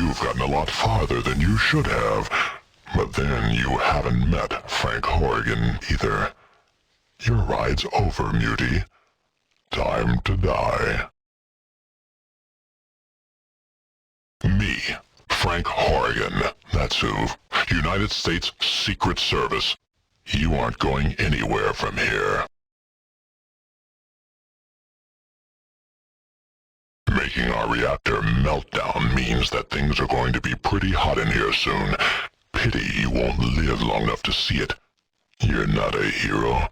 you've gotten a lot farther than you should have. But then you haven't met Frank Horrigan either. Your ride's over, Mutie. Time to die. Me, Frank Horrigan. That's who. United States Secret Service. You aren't going anywhere from here. Making our reactor meltdown means that things are going to be pretty hot in here soon. Pity you won't live long enough to see it. You're not a hero.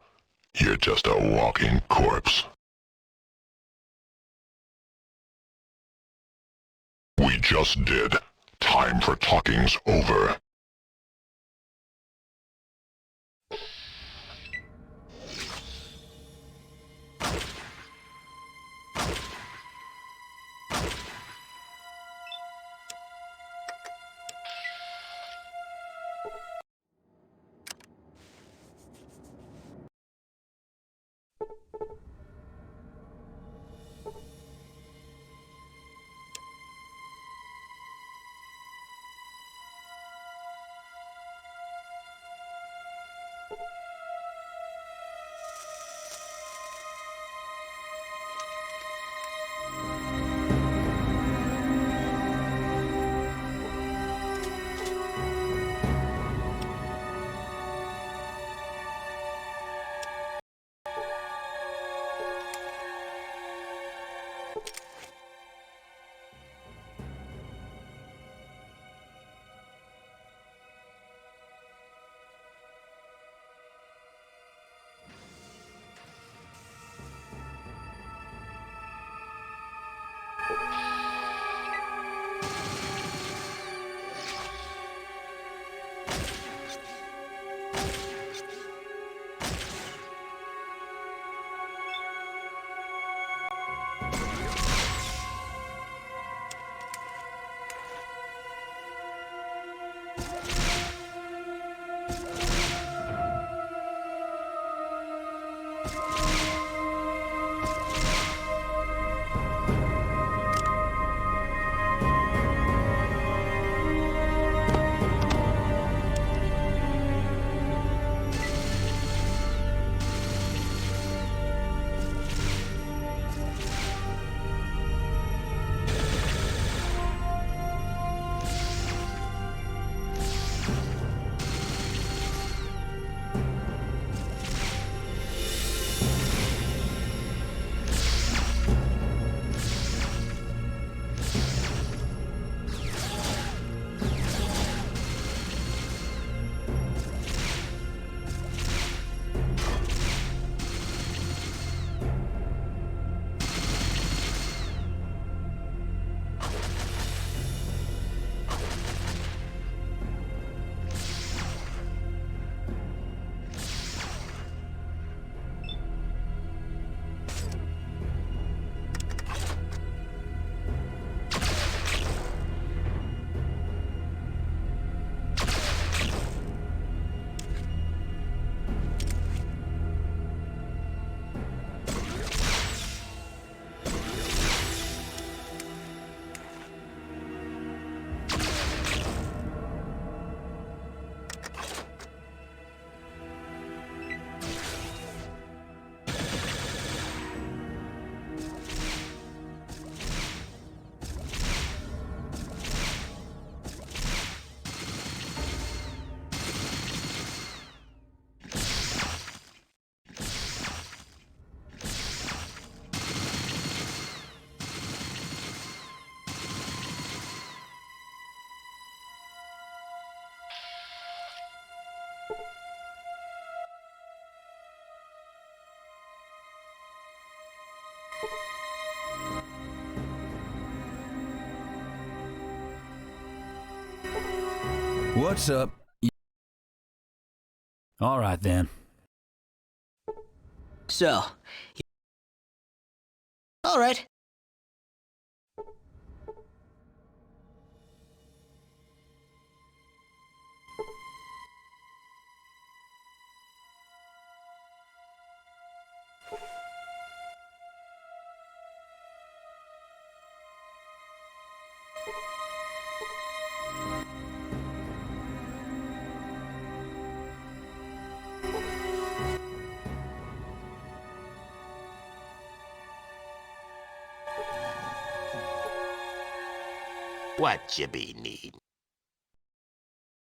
You're just a walking corpse. We just did. Time for talking's over. What's up? All right then. So, all right. What you be need?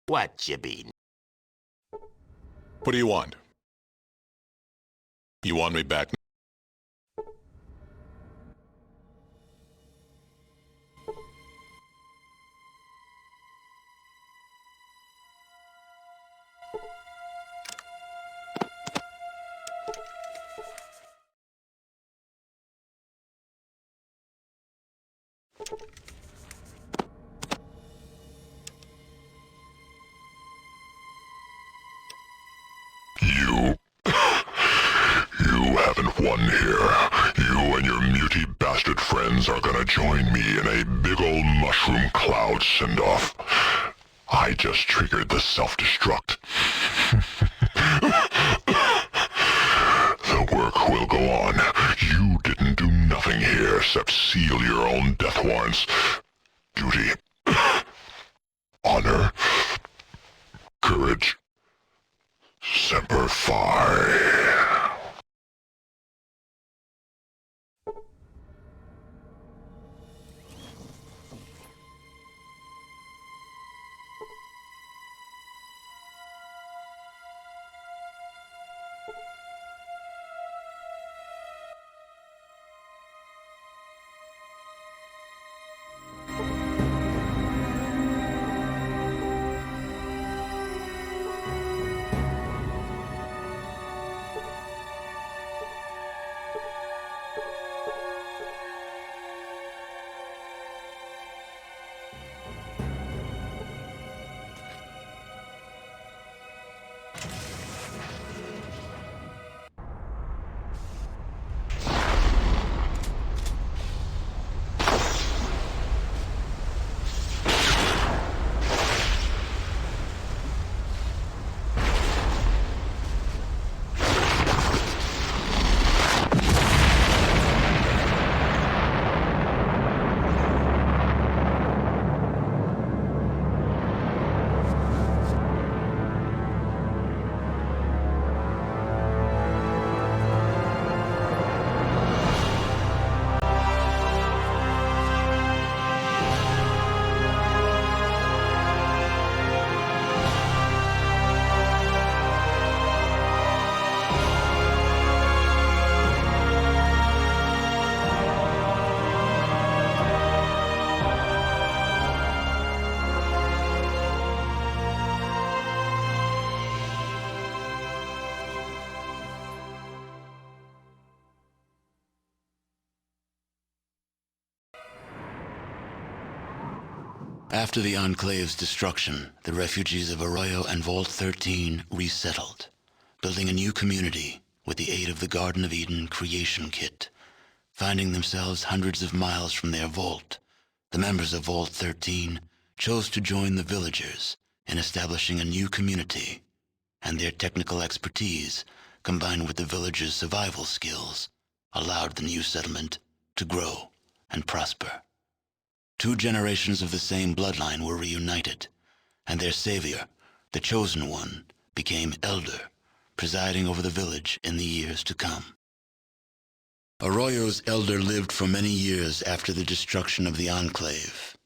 What you be? What do you want? You want me back? You... You haven't won here. You and your muty bastard friends are gonna join me in a big old mushroom cloud send-off. I just triggered the self-destruct. The work will go on. You didn't do nothing here except seal your own death warrants. Duty. Honor. Courage. Semper Fi. After the Enclave's destruction, the refugees of Arroyo and Vault 13 resettled, building a new community with the aid of the Garden of Eden creation kit. Finding themselves hundreds of miles from their vault, the members of Vault 13 chose to join the villagers in establishing a new community, and their technical expertise, combined with the villagers' survival skills, allowed the new settlement to grow and prosper. 2 generations of the same bloodline were reunited, and their savior, the Chosen One, became Elder, presiding over the village in the years to come. Arroyo's Elder lived for many years after the destruction of the Enclave.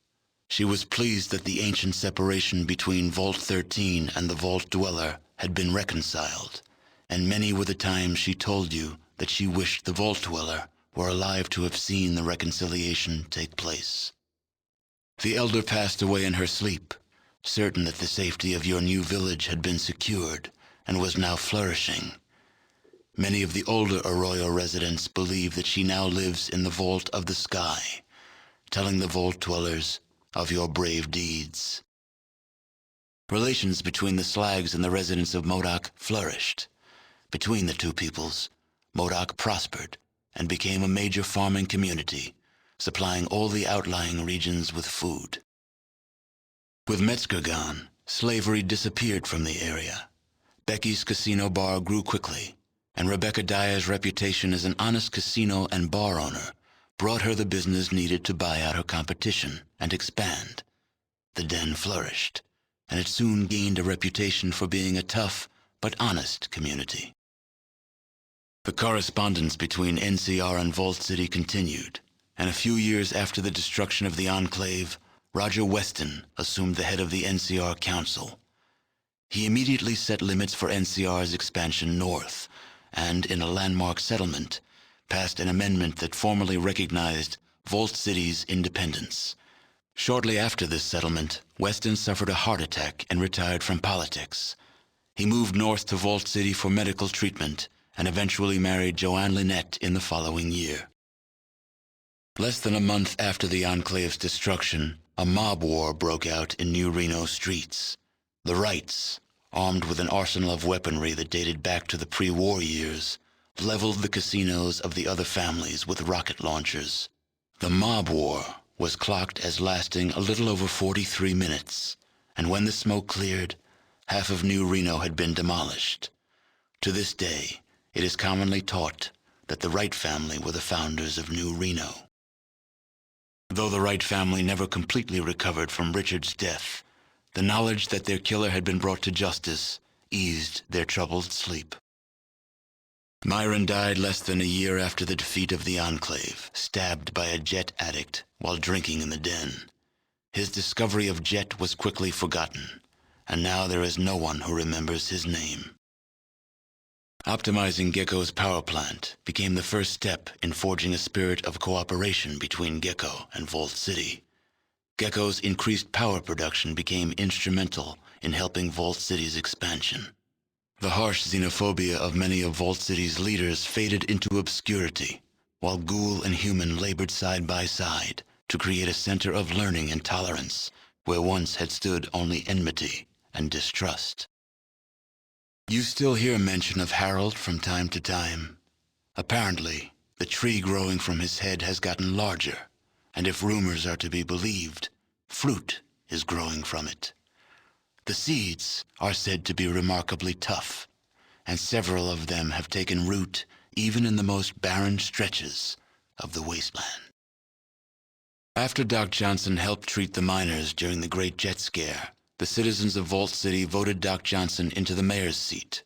She was pleased that the ancient separation between Vault 13 and the Vault Dweller had been reconciled, and many were the times she told you that she wished the Vault Dweller were alive to have seen the reconciliation take place. The Elder passed away in her sleep, certain that the safety of your new village had been secured and was now flourishing. Many of the older Arroyo residents believe that she now lives in the Vault of the Sky, telling the Vault Dwellers of your brave deeds. Relations between the Slags and the residents of Modoc flourished. Between the two peoples, Modoc prospered and became a major farming community, supplying all the outlying regions with food. With Metzger gone, slavery disappeared from the area. Becky's casino bar grew quickly, and Rebecca Dyer's reputation as an honest casino and bar owner brought her the business needed to buy out her competition and expand. The den flourished, and it soon gained a reputation for being a tough but honest community. The correspondence between NCR and Vault City continued, and a few years after the destruction of the Enclave, Roger Weston assumed the head of the NCR Council. He immediately set limits for NCR's expansion north, and in a landmark settlement, passed an amendment that formally recognized Vault City's independence. Shortly after this settlement, Weston suffered a heart attack and retired from politics. He moved north to Vault City for medical treatment and eventually married Joanne Lynette in the following year. Less than a month after the Enclave's destruction, a mob war broke out in New Reno streets. The Wrights, armed with an arsenal of weaponry that dated back to the pre-war years, leveled the casinos of the other families with rocket launchers. The mob war was clocked as lasting a little over 43 minutes, and when the smoke cleared, half of New Reno had been demolished. To this day, it is commonly taught that the Wright family were the founders of New Reno. Though the Wright family never completely recovered from Richard's death, the knowledge that their killer had been brought to justice eased their troubled sleep. Myron died less than a year after the defeat of the Enclave, stabbed by a Jet addict while drinking in the den. His discovery of Jet was quickly forgotten, and now there is no one who remembers his name. Optimizing Gecko's power plant became the first step in forging a spirit of cooperation between Gecko and Vault City. Gecko's increased power production became instrumental in helping Vault City's expansion. The harsh xenophobia of many of Vault City's leaders faded into obscurity, while Ghoul and Human labored side by side to create a center of learning and tolerance where once had stood only enmity and distrust. You still hear mention of Harold from time to time. Apparently, the tree growing from his head has gotten larger, and if rumors are to be believed, fruit is growing from it. The seeds are said to be remarkably tough, and several of them have taken root even in the most barren stretches of the wasteland. After Doc Johnson helped treat the miners during the Great Jet Scare, the citizens of Vault City voted Doc Johnson into the mayor's seat.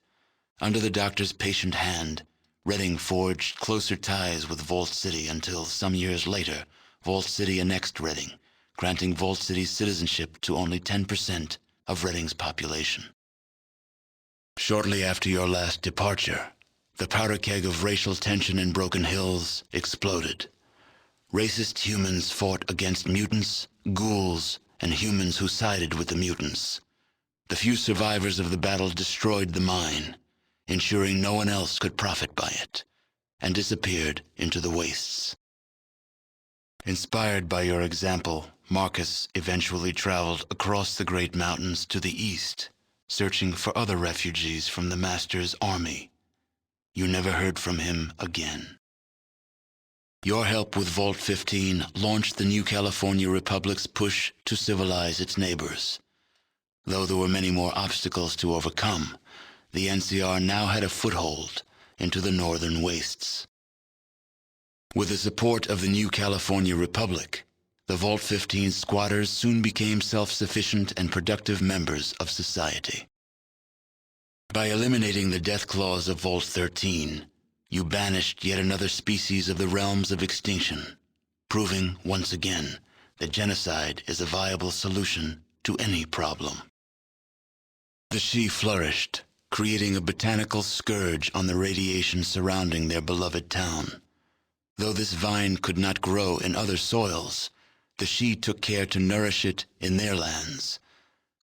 Under the doctor's patient hand, Redding forged closer ties with Vault City until, some years later, Vault City annexed Redding, granting Vault City's citizenship to only 10% of Redding's population. Shortly after your last departure, the powder keg of racial tension in Broken Hills exploded. Racist humans fought against mutants, ghouls, and humans who sided with the mutants. The few survivors of the battle destroyed the mine, ensuring no one else could profit by it, and disappeared into the wastes. Inspired by your example, Marcus eventually traveled across the Great Mountains to the east, searching for other refugees from the Master's army. You never heard from him again. Your help with Vault 15 launched the New California Republic's push to civilize its neighbors. Though there were many more obstacles to overcome, the NCR now had a foothold into the northern wastes. With the support of the New California Republic, the Vault 15 squatters soon became self-sufficient and productive members of society. By eliminating the death clause of Vault 13, you banished yet another species of the realms of extinction, proving once again that genocide is a viable solution to any problem. The Shi flourished, creating a botanical scourge on the radiation surrounding their beloved town. Though this vine could not grow in other soils, the Shi took care to nourish it in their lands.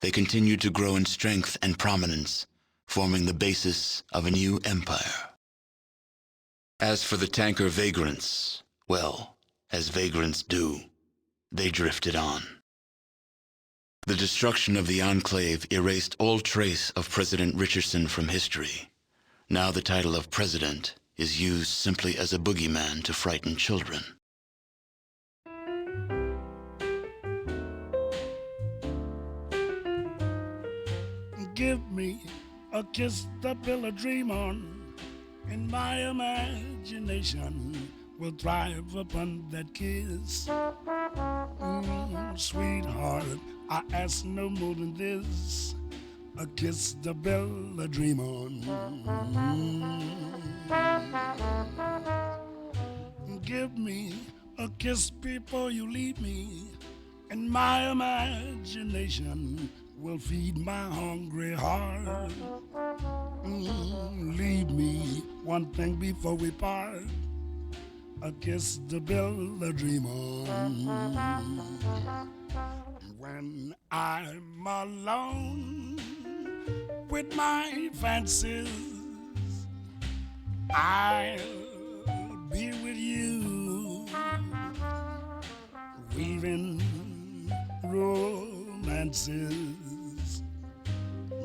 They continued to grow in strength and prominence, forming the basis of a new empire. As for the tanker vagrants, well, as vagrants do, they drifted on. The destruction of the Enclave erased all trace of President Richardson from history. Now the title of president is used simply as a boogeyman to frighten children. Give me a kiss to build a dream on, and my imagination will thrive upon that kiss. Sweetheart, I ask no more than this, a kiss to build a dream on. Give me a kiss before you leave me, and my imagination will feed my hungry heart. Leave me one thing before we part, a kiss to build a dream on. When I'm alone with my fancies, I'll be with you, weaving romances,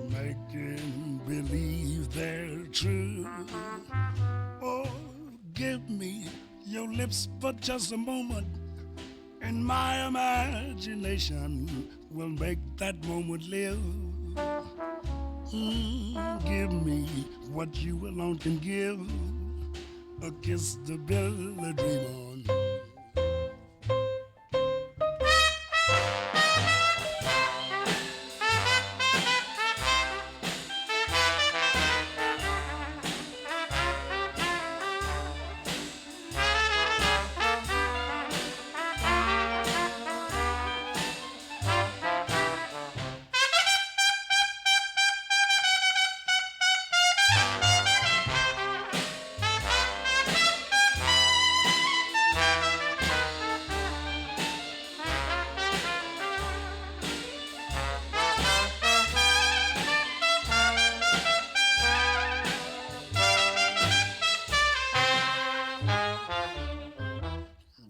making believe they're true. Oh, give me your lips for just a moment, and my imagination will make that moment live. Give me what you alone can give, a kiss to build a dream on.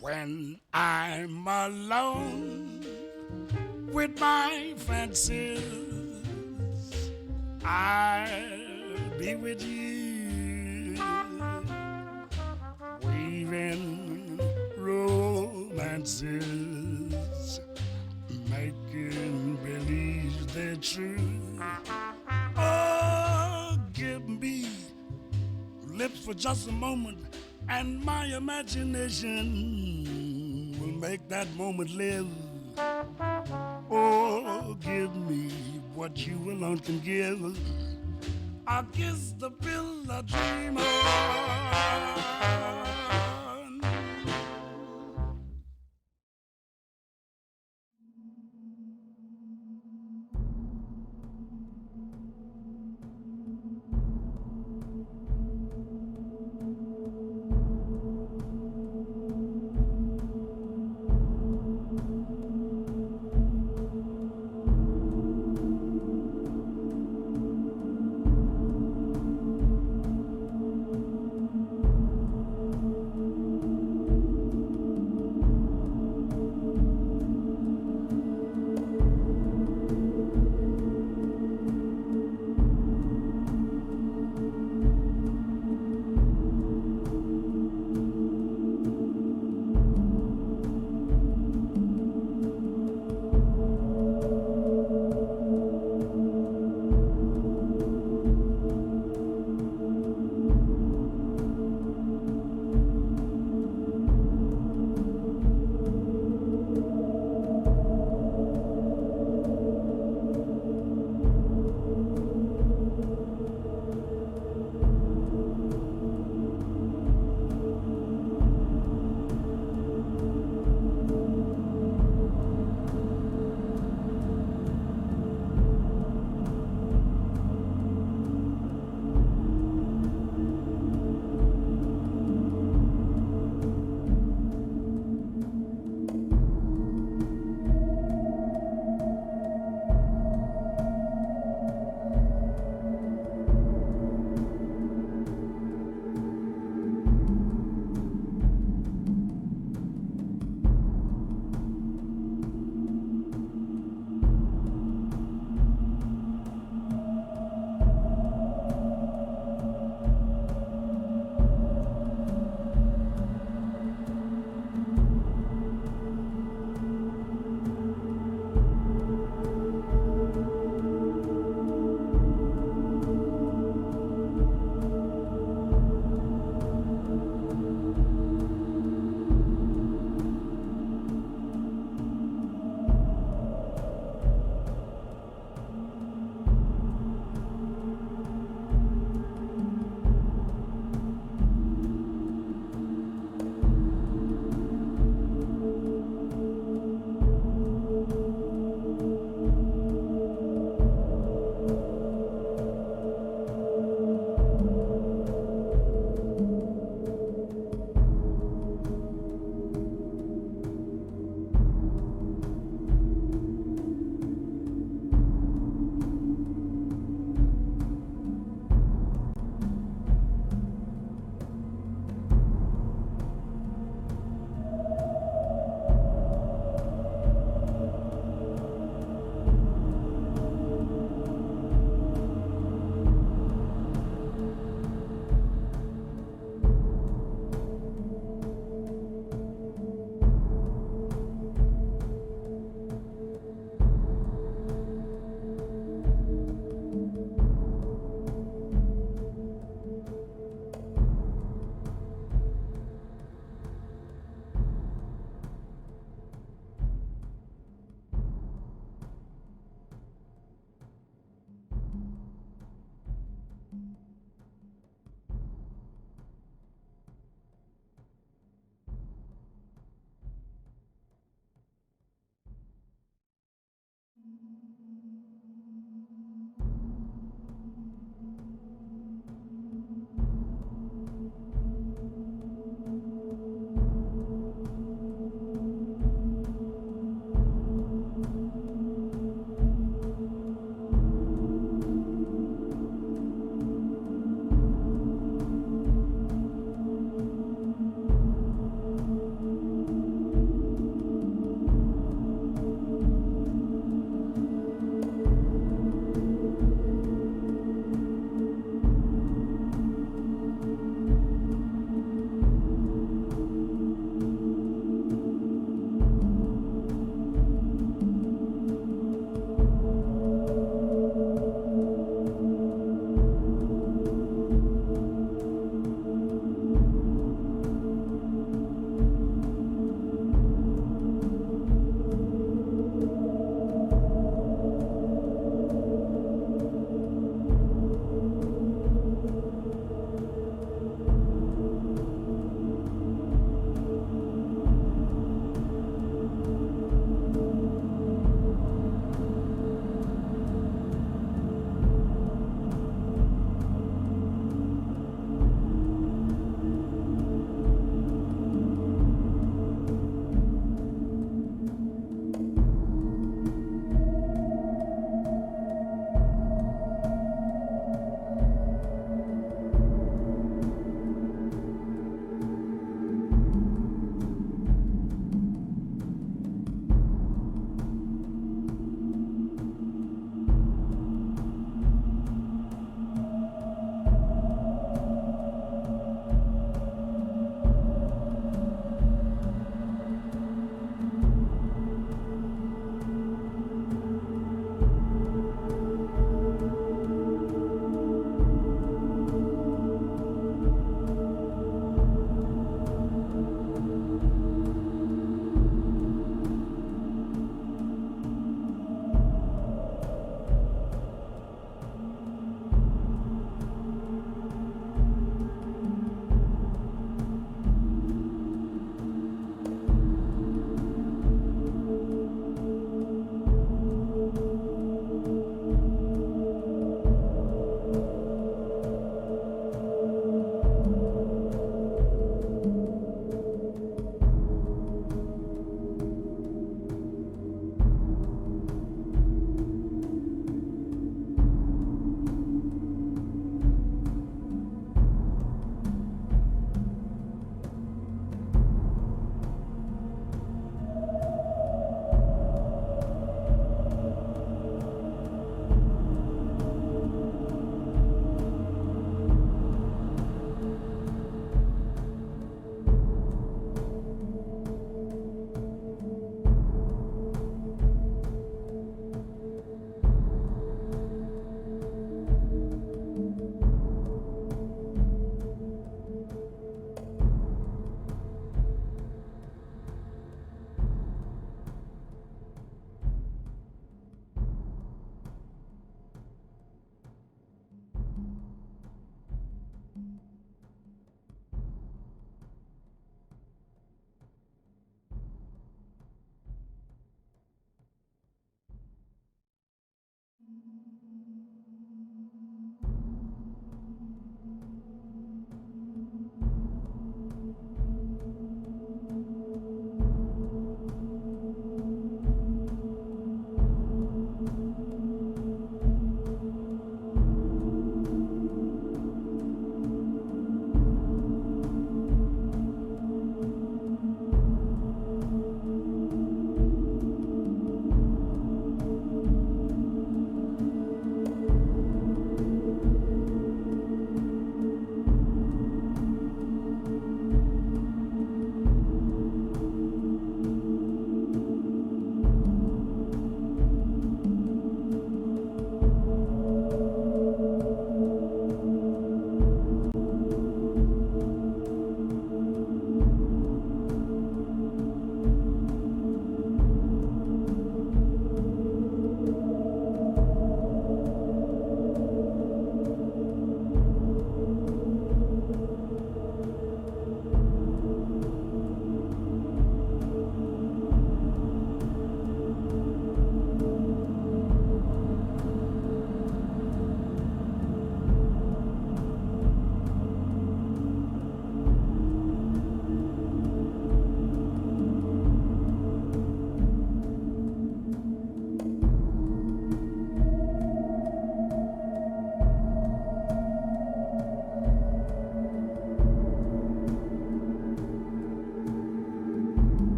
When I'm alone with my fancies, I'll be with you, weaving romances, making believe they're true. Oh, give me lips for just a moment, and my imagination will make that moment live. Oh, give me what you alone can give, I'll kiss the pill I dream of.